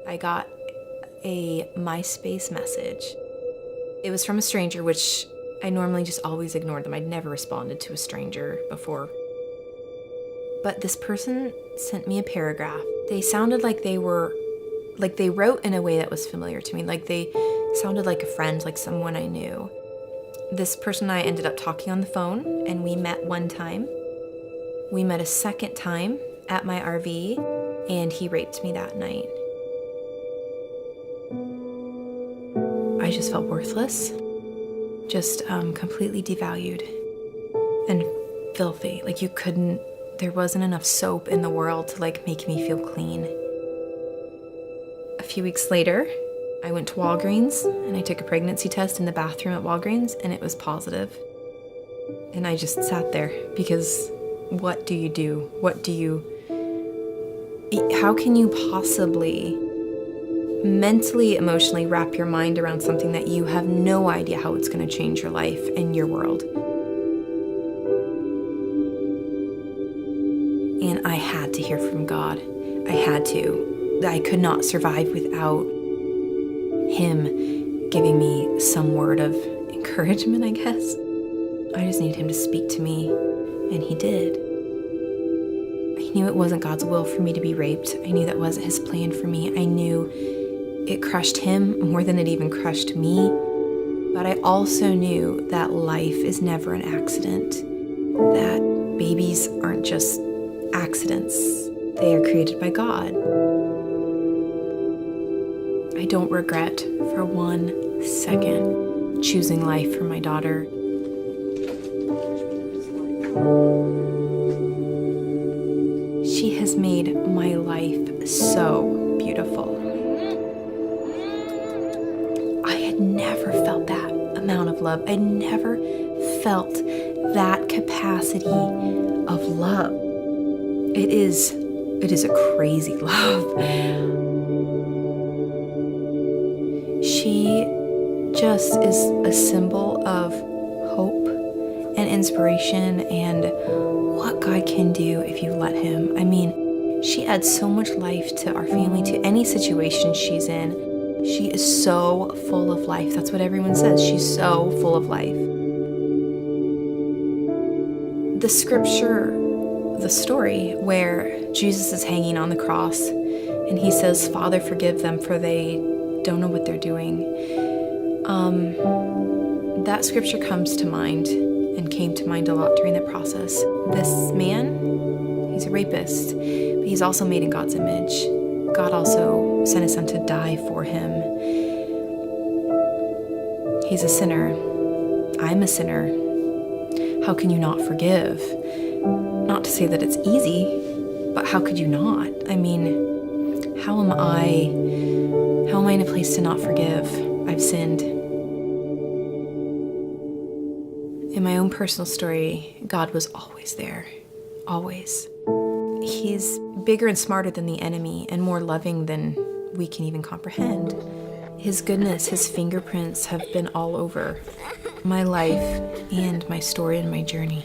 I got a MySpace message. It was from a stranger, which I normally just always ignored them. I'd never responded to a stranger before. But this person sent me a paragraph. They sounded like they wrote in a way that was familiar to me. Like they sounded like a friend, like someone I knew. This person and I ended up talking on the phone, and we met one time. We met a second time at my RV, and he raped me that night. I just felt worthless, just completely devalued and filthy. Like there wasn't enough soap in the world to like make me feel clean. A few weeks later, I went to Walgreens and I took a pregnancy test in the bathroom at Walgreens, and it was positive. And I just sat there because what do you do? How can you possibly mentally, emotionally wrap your mind around something that you have no idea how it's going to change your life and your world? And I had to hear from God. I had to. I could not survive without Him giving me some word of encouragement, I guess. I just needed Him to speak to me, and He did. I knew it wasn't God's will for me to be raped. I knew that wasn't His plan for me. I knew it crushed Him more than it even crushed me. But I also knew that life is never an accident, that babies aren't just accidents. They are created by God. I don't regret for 1 second choosing life for my daughter. She has made my life so beautiful. I had never felt that amount of love. I never felt that capacity of love. It is a crazy love. She just is a symbol of hope and inspiration and what God can do if you let Him. I mean, she adds so much life to our family, to any situation she's in. She is so full of life. That's what everyone says. She's so full of life. The scripture, the story where Jesus is hanging on the cross and He says, "Father, forgive them, for they don't know what they're doing." That scripture comes to mind and came to mind a lot during that process. This man, he's a rapist, but he's also made in God's image. God also sent His Son to die for him. He's a sinner. I'm a sinner. How can you not forgive? Not to say that it's easy, but how could you not? I mean, how am I in a place to not forgive? I've sinned. In my own personal story, God was always there. Always. He's bigger and smarter than the enemy and more loving than we can even comprehend. His goodness, His fingerprints have been all over my life and my story and my journey.